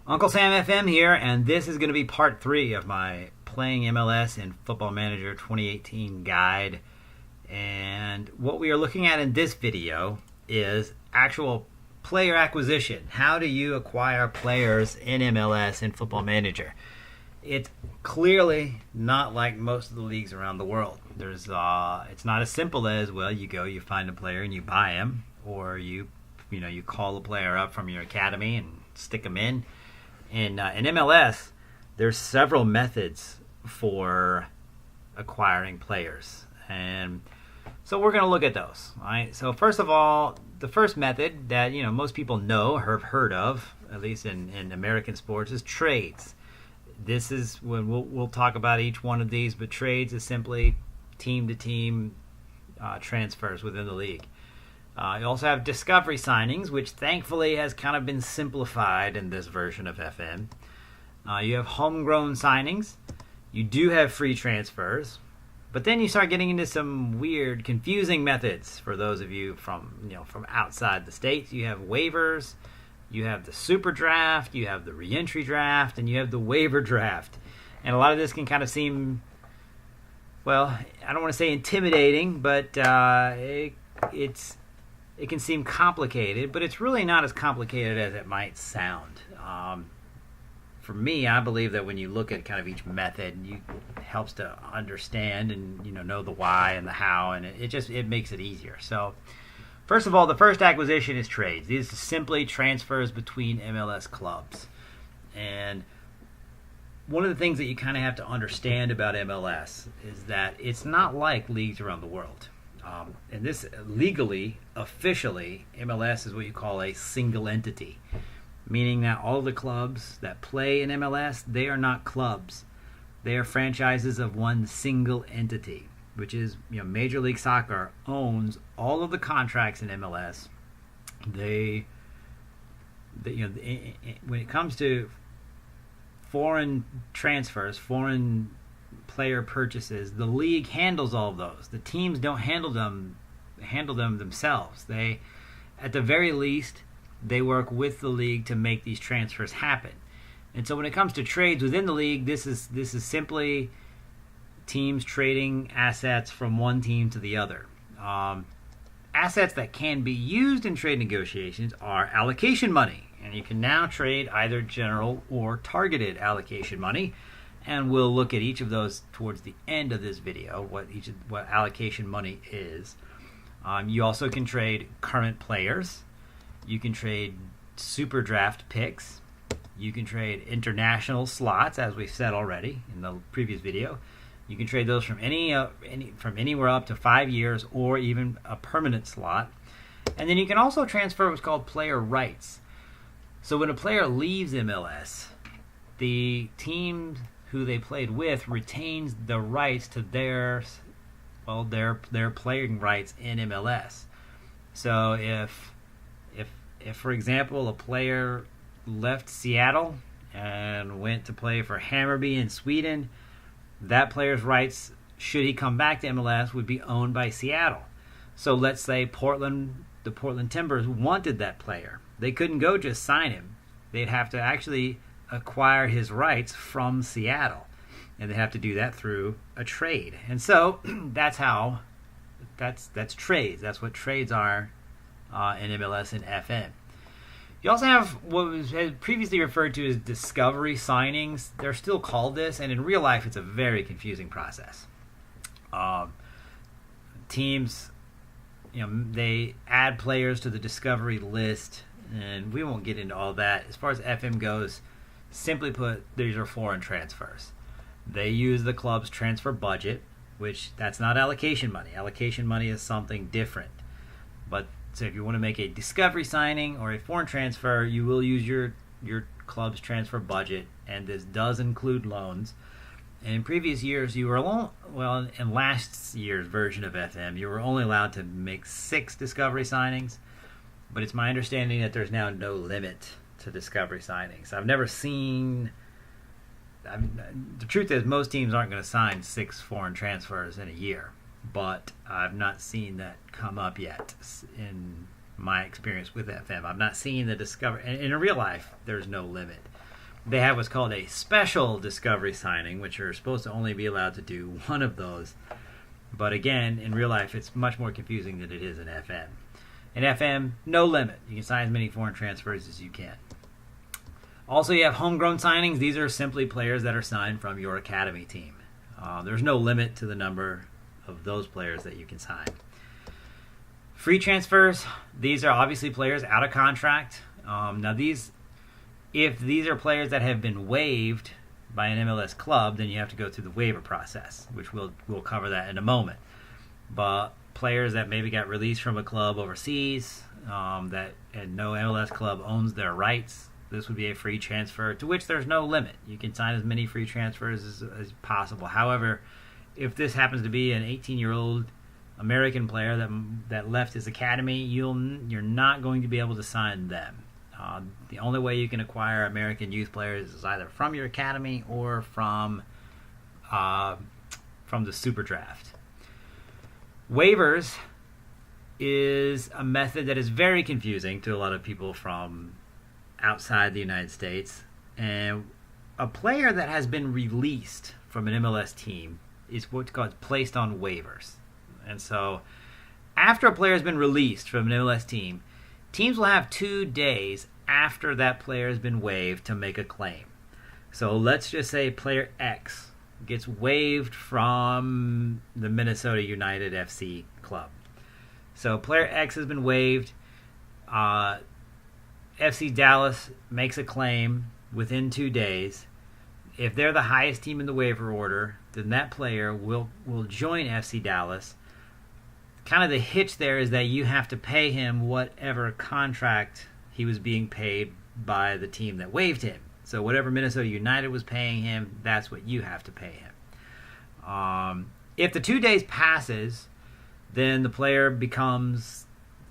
Uncle Sam FM here, and this is going to be part 3 of my Playing MLS in Football Manager 2018 guide. And what we are looking at in this video is actual player acquisition. How do you acquire players in MLS in Football Manager? It's clearly not like most of the leagues around the world. It's not as simple as, well, you find a player and you buy him, or you call a player up from your academy and stick him in. In MLS, there's several methods for acquiring players, and so we're going to look at those. All right. So first of all, the first method that most people know or have heard of, at least in American sports, is trades. This is when we'll talk about each one of these, but trades is simply team-to-team transfers within the league. You also have discovery signings, which thankfully has kind of been simplified in this version of FM. You have homegrown signings. You do have free transfers. But then you start getting into some weird, confusing methods for those of you from outside the States. You have waivers, you have the SuperDraft, you have the reentry draft, and you have the Waiver Draft. And a lot of this can kind of seem, well, I don't want to say intimidating, but it can seem complicated, but it's really not as complicated as it might sound. For me, I believe that when you look at kind of each method, it helps to understand and know the why and the how, and it makes it easier. So, first of all, the first acquisition is trades. These are simply transfers between MLS clubs. And one of the things that you kind of have to understand about MLS is that it's not like leagues around the world. And this legally, officially, MLS is what you call a single entity, meaning that all the clubs that play in MLS, they are not clubs. They are franchises of one single entity, which is, Major League Soccer owns all of the contracts in MLS. When it comes to foreign transfers, foreign player purchases, the league handles all of those. The teams don't handle them themselves. They, at the very least, they work with the league to make these transfers happen. And so when it comes to trades within the league, this is simply teams trading assets from one team to the other. Assets that can be used in trade negotiations are allocation money, and you can now trade either general or targeted allocation money. And we'll look at each of those towards the end of this video, what allocation money is. You also can trade current players. You can trade SuperDraft picks. You can trade international slots, as we've said already in the previous video. You can trade those from from anywhere up to 5 years, or even a permanent slot. And then you can also transfer what's called player rights. So when a player leaves MLS, the team who they played with retains the rights to their playing rights in MLS. So if for example a player left Seattle and went to play for Hammarby in Sweden, that player's rights, should he come back to MLS, would be owned by Seattle. So let's say the Portland Timbers wanted that player. They couldn't go just sign him. They'd have to actually acquire his rights from Seattle, and they have to do that through a trade. And so that's trades. That's what trades are in MLS and FM. You also have what was previously referred to as discovery signings. They're still called this, and in real life it's a very confusing process. Teams, they add players to the discovery list, and we won't get into all that. As far as FM goes, simply put, these are foreign transfers. They use the club's transfer budget, which that's not allocation money. Allocation money is something different. But so if you want to make a discovery signing or a foreign transfer, you will use your club's transfer budget, and this does include loans. And in previous years, in last year's version of FM, you were only allowed to make 6 discovery signings. But it's my understanding that there's now no limit to discovery signings. I've never seen. The truth is, most teams aren't going to sign 6 foreign transfers in a year, but I've not seen that come up yet in my experience with FM. I've not seen the discovery, and in real life, there's no limit. they have what's called a special discovery signing, which you're supposed to only be allowed to do one of those. But again, in real life, it's much more confusing than it is in FM. In FM, no limit. You can sign as many foreign transfers as you can. Also, you have homegrown signings. These are simply players that are signed from your academy team. There's no limit to the number of those players that you can sign. Free transfers, these are obviously players out of contract. Now, if these are players that have been waived by an MLS club, then you have to go through the waiver process, which we'll cover that in a moment. But players that maybe got released from a club overseas, and no MLS club owns their rights, this would be a free transfer to which there's no limit. You can sign as many free transfers as possible. However, if this happens to be an 18-year-old American player that left his academy, you're not going to be able to sign them. The only way you can acquire American youth players is either from your academy or from the SuperDraft. Waivers is a method that is very confusing to a lot of people from outside the United States. And a player that has been released from an MLS team is what's called placed on waivers. And so after a player has been released from an MLS team, teams will have 2 days after that player has been waived to make a claim. So let's just say player X gets waived from the Minnesota United FC club. So player X has been waived. FC Dallas makes a claim within 2 days. If they're the highest team in the waiver order, then that player will join FC Dallas. Kind of the hitch there is that you have to pay him whatever contract he was being paid by the team that waived him. So whatever Minnesota United was paying him, that's what you have to pay him. If the 2 days passes, then the player become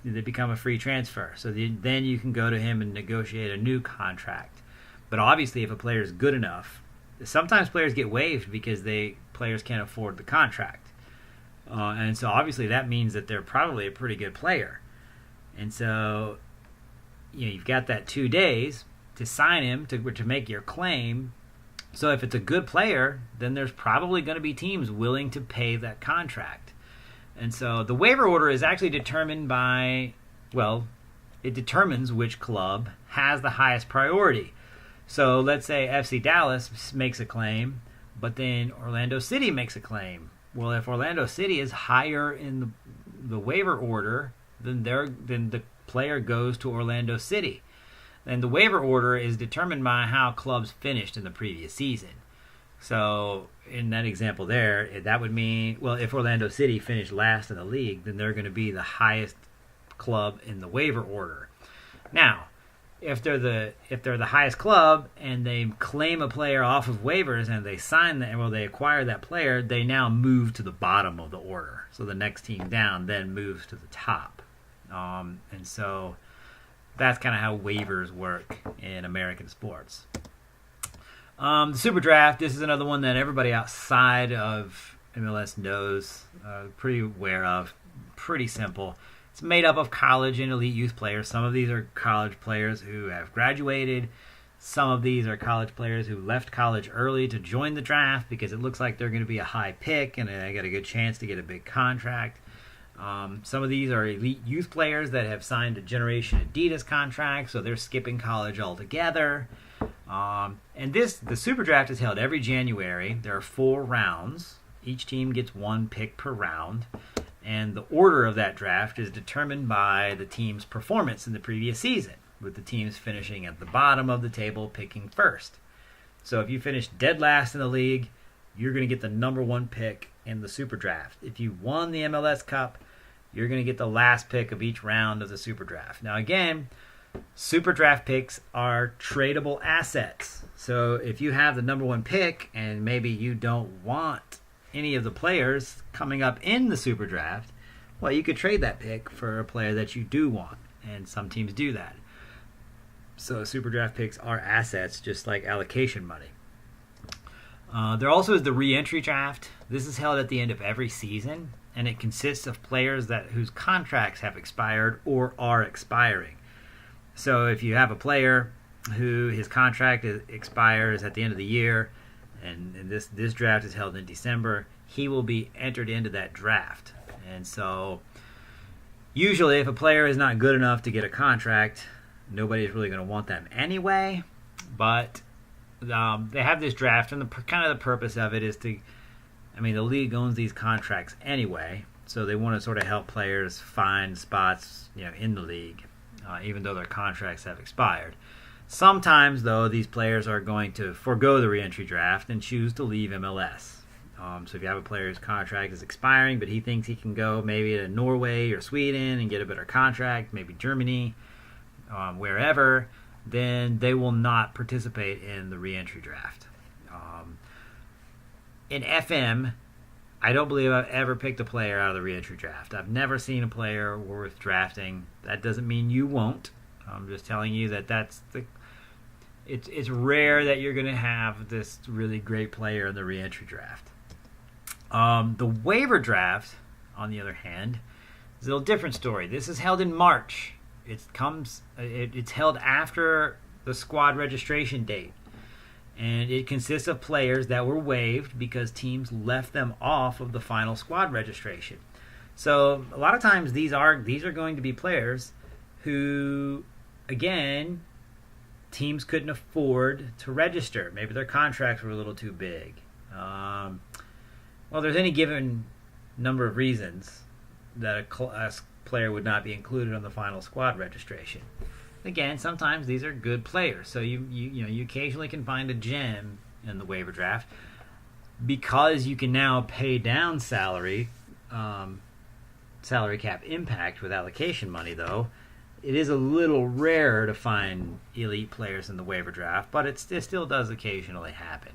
a free transfer. So then you can go to him and negotiate a new contract. But obviously, if a player is good enough, sometimes players get waived because players can't afford the contract. And so obviously that means that they're probably a pretty good player. And so you've got that 2 days to sign him to make your claim. So if it's a good player, then there's probably going to be teams willing to pay that contract. And so the waiver order is actually determined by, it determines which club has the highest priority. So let's say FC Dallas makes a claim, but then Orlando City makes a claim. Well, if Orlando City is higher in the waiver order, then the player goes to Orlando City. And the waiver order is determined by how clubs finished in the previous season. So in that example there, that would mean, if Orlando City finished last in the league, then they're going to be the highest club in the waiver order. Now, if they're the highest club and they claim a player off of waivers and they sign that, they acquire that player, they now move to the bottom of the order. So the next team down then moves to the top. And so that's kind of how waivers work in American sports. The SuperDraft, this is another one that everybody outside of MLS knows, pretty aware of, pretty simple. It's made up of college and elite youth players. Some of these are college players who have graduated. Some of these are college players who left college early to join the draft because it looks like they're going to be a high pick and they got a good chance to get a big contract. Some of these are elite youth players that have signed a Generation Adidas contract, so they're skipping college altogether. And the SuperDraft is held every January. There are 4 rounds. Each team gets 1 pick per round. And the order of that draft is determined by the team's performance in the previous season, with the teams finishing at the bottom of the table picking first. So if you finish dead last in the league, you're going to get the number 1 pick in the SuperDraft. If you won the MLS Cup, you're going to get the last pick of each round of the SuperDraft. Now again, SuperDraft picks are tradable assets. So if you have the number 1 pick and maybe you don't want any of the players coming up in the SuperDraft, you could trade that pick for a player that you do want. And some teams do that. So SuperDraft picks are assets, just like allocation money. There also is the re-entry draft. This is held at the end of every season, and it consists of players whose contracts have expired or are expiring. So if you have a player who his contract expires at the end of the year, and this draft is held in December, he will be entered into that draft. And so usually if a player is not good enough to get a contract, nobody's really going to want them anyway. But they have this draft, and the purpose of it is the league owns these contracts anyway, so they want to sort of help players find spots, in the league, even though their contracts have expired. Sometimes, though, these players are going to forego the re-entry draft and choose to leave MLS. So if you have a player whose contract is expiring, but he thinks he can go maybe to Norway or Sweden and get a better contract, maybe Germany, wherever, then they will not participate in the re-entry draft. In FM, I don't believe I've ever picked a player out of the re-entry draft. I've never seen a player worth drafting. That doesn't mean you won't. I'm just telling you that it's rare that you're going to have this really great player in the re-entry draft. The waiver draft, on the other hand, is a little different story. This is held in March. It's held after the squad registration date, and it consists of players that were waived because teams left them off of the final squad registration. So a lot of times these are going to be players who, again, teams couldn't afford to register. Maybe their contracts were a little too big. There's any given number of reasons that a player would not be included on the final squad registration. Again, sometimes these are good players, so you occasionally can find a gem in the waiver draft because you can now pay down salary cap impact with allocation money. Though it is a little rarer to find elite players in the waiver draft, but it still does occasionally happen.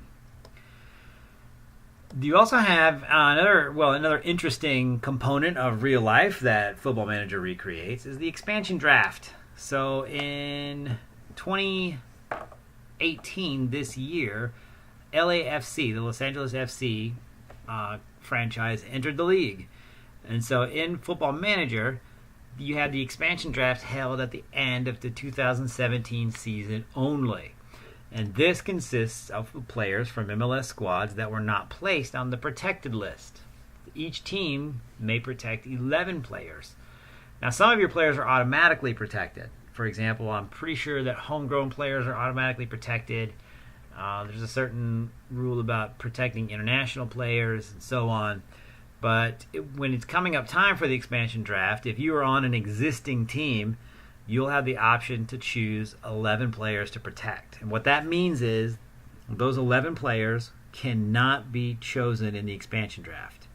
You also have another interesting component of real life that Football Manager recreates is the expansion draft. So in 2018, this year, LAFC, the Los Angeles FC franchise, entered the league. And so in Football Manager, you had the expansion draft held at the end of the 2017 season only. And this consists of players from MLS squads that were not placed on the protected list. Each team may protect 11 players. Now, some of your players are automatically protected. For example, I'm pretty sure that homegrown players are automatically protected. There's a certain rule about protecting international players and so on. But when it's coming up time for the expansion draft, if you are on an existing team, you'll have the option to choose 11 players to protect. And what that means is those 11 players cannot be chosen in the expansion draft.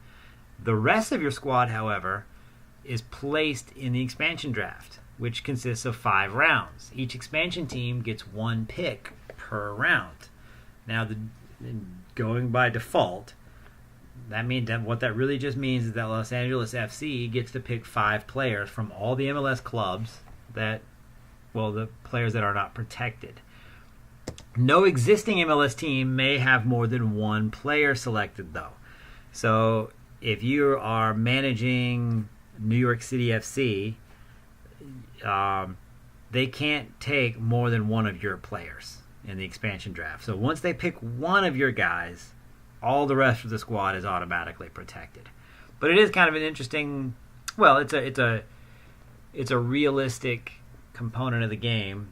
The rest of your squad, however, is placed in the expansion draft, which consists of 5 rounds. Each expansion team gets 1 pick per round. Now, going by default, what that really just means is that Los Angeles FC gets to pick 5 players from all the MLS clubs the players that are not protected. No existing MLS team may have more than 1 player selected, though. So if you are managing New York City FC, they can't take more than 1 of your players in the expansion draft. So once they pick 1 of your guys, all the rest of the squad is automatically protected. But it is kind of an interesting. It's a realistic component of the game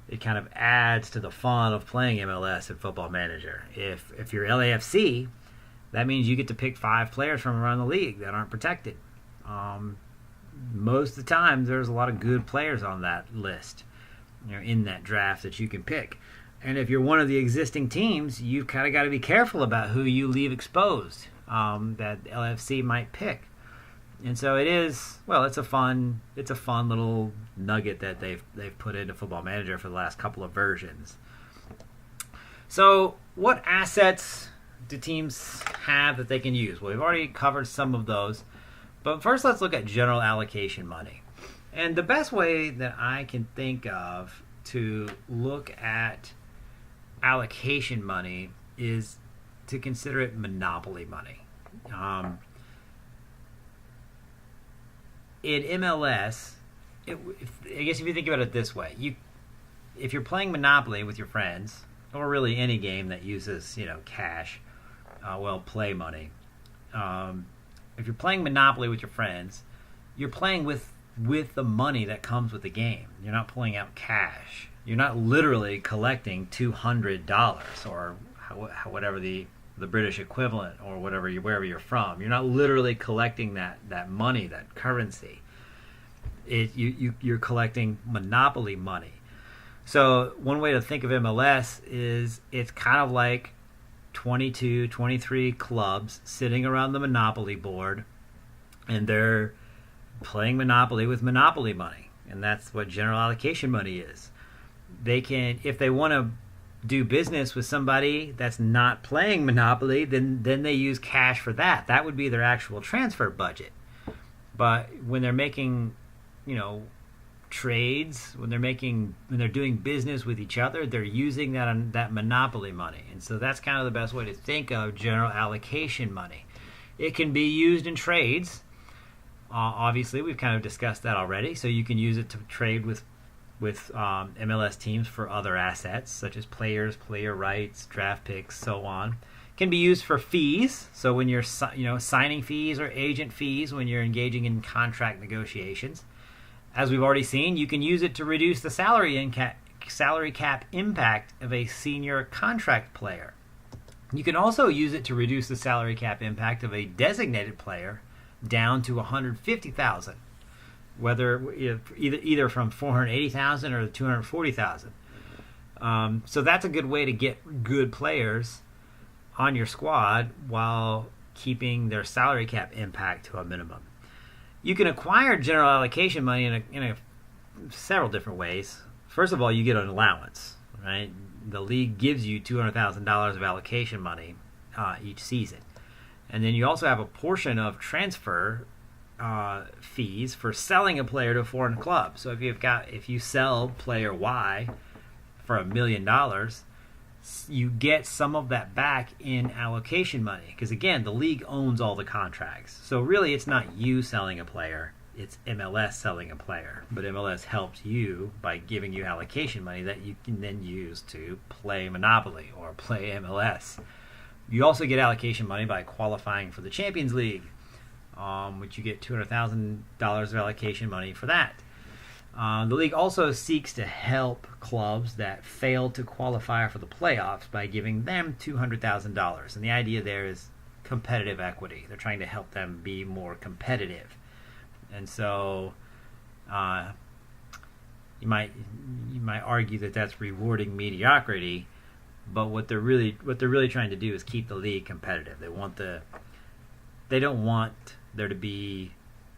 it kind of adds to the fun of playing MLS and Football Manager. If you're LAFC, that means you get to pick 5 players from around the league that aren't protected. Most of the time, there's a lot of good players on that list, in that draft that you can pick. And if you're one of the existing teams, you've kind of got to be careful about who you leave exposed that LAFC might pick. And so it's a fun little nugget that they've put into Football Manager for the last couple of versions. So what assets do teams have that they can use? Well, we've already covered some of those, but first let's look at general allocation money. And the best way that I can think of to look at allocation money is to consider it monopoly money. In MLS, I guess if you think about it this way, if you're playing Monopoly with your friends, or really any game that uses cash, play money. If you're playing Monopoly with your friends, you're playing with the money that comes with the game. You're not pulling out cash. You're not literally collecting $200 or whatever the British equivalent, or wherever you're from. You're not literally collecting that money, that currency. You're collecting Monopoly money. So one way to think of MLS is it's kind of like 22, 23 clubs sitting around the Monopoly board, and they're playing Monopoly with Monopoly money. And that's what general allocation money is. They can, if they want to do business with somebody that's not playing Monopoly, then they use cash for that. That would be their actual transfer budget. But when they're making, trades, when they're doing business with each other, they're using that Monopoly money. And so that's kind of the best way to think of general allocation money. It can be used in trades. Obviously, we've kind of discussed that already. So you can use it to trade with MLS teams for other assets, such as players, player rights, draft picks, so on. Can be used for fees. So when you're signing fees or agent fees when you're engaging in contract negotiations. As we've already seen, you can use it to reduce the salary cap impact of a senior contract player. You can also use it to reduce the salary cap impact of a designated player down to $150,000, whether either from $480,000 or $240,000. So that's a good way to get good players on your squad while keeping their salary cap impact to a minimum. You can acquire general allocation money in several different ways. First of all, you get an allowance, right? The league gives you $200,000 of allocation money each season. And then you also have a portion of transfer fees for selling a player to a foreign club. So if you sell player Y for $1 million, you get some of that back in allocation money, because again, the league owns all the contracts. So really, it's not you selling a player, it's MLS selling a player. But MLS helps you by giving you allocation money that you can then use to play Monopoly or play MLS. You also get allocation money by qualifying for the Champions League, which you get $200,000 of allocation money for that. The league also seeks to help clubs that fail to qualify for the playoffs by giving them $200,000. And the idea there is competitive equity. They're trying to help them be more competitive. And so you might argue that that's rewarding mediocrity, but what they're really trying to do is keep the league competitive. They don't want there to be,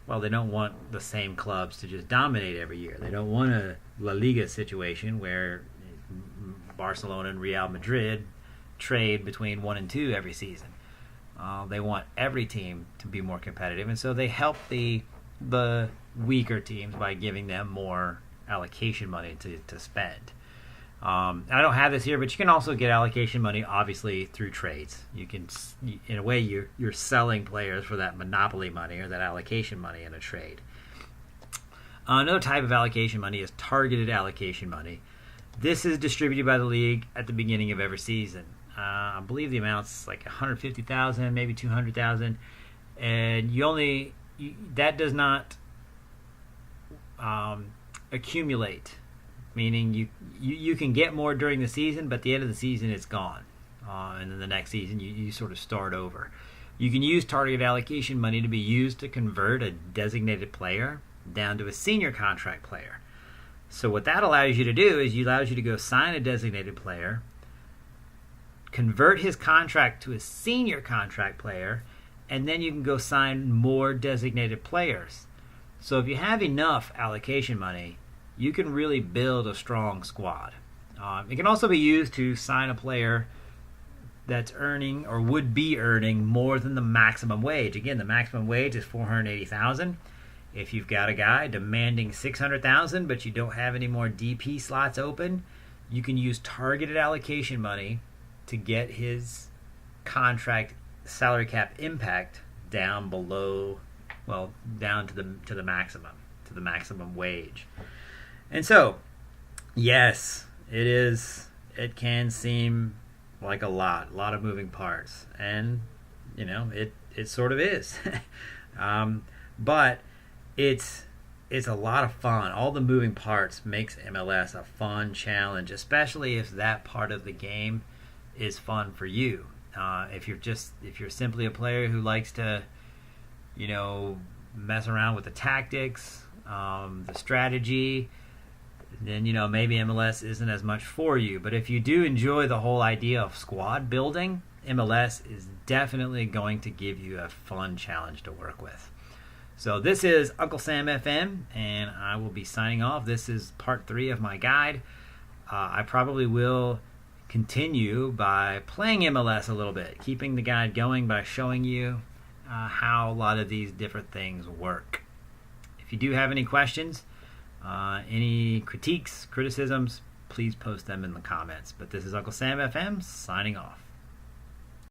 they don't want the same clubs to just dominate every year. They don't want a La Liga situation where Barcelona and Real Madrid trade between 1 and 2 every season. They want every team to be more competitive, and so they help the weaker teams by giving them more allocation money to spend. I don't have this here, but you can also get allocation money, obviously, through trades. You can, in a way, you're selling players for that Monopoly money or that allocation money in a trade. Another type of allocation money is targeted allocation money. This is distributed by the league at the beginning of every season. I believe the amount's like $150,000, maybe $200,000, and that does not accumulate. Meaning you can get more during the season, but at the end of the season it's gone. And then the next season you sort of start over. You can use targeted allocation money to be used to convert a designated player down to a senior contract player. So what that allows you to do is it allows you to go sign a designated player, convert his contract to a senior contract player, and then you can go sign more designated players. So if you have enough allocation money, you can really build a strong squad. It can also be used to sign a player that's earning or would be earning more than the maximum wage. Again, the maximum wage is $480,000. If you've got a guy demanding $600,000 but you don't have any more DP slots open, you can use targeted allocation money to get his contract salary cap impact down below, down to the maximum wage. And so, Yes, it is. It can seem like a lot of moving parts, and it sort of is. But it's it's a lot of fun. All the moving parts makes MLS a fun challenge, especially if that part of the game is fun for you. If you're simply a player who likes to, you know, mess around with the tactics, the strategy, then maybe MLS isn't as much for you. But if you do enjoy the whole idea of squad building, MLS is definitely going to give you a fun challenge to work with. So this is Uncle Sam FM, and I will be signing off. This is part 3 of my guide. I probably will continue by playing MLS a little bit, keeping the guide going by showing you how a lot of these different things work. If you do have any questions, any critiques, criticisms, please post them in the comments. But this is Uncle Sam FM signing off.